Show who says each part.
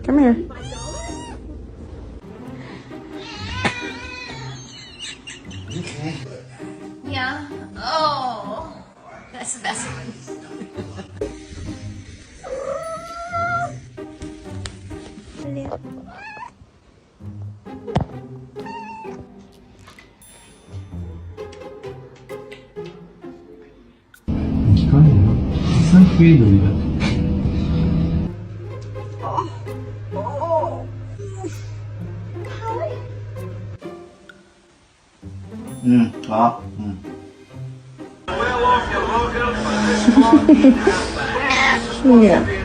Speaker 1: Come here.
Speaker 2: Okay.
Speaker 3: Yeah. Oh, that's the best one.
Speaker 2: 기관이에요. 이상하게 놀이가.
Speaker 1: Yeah.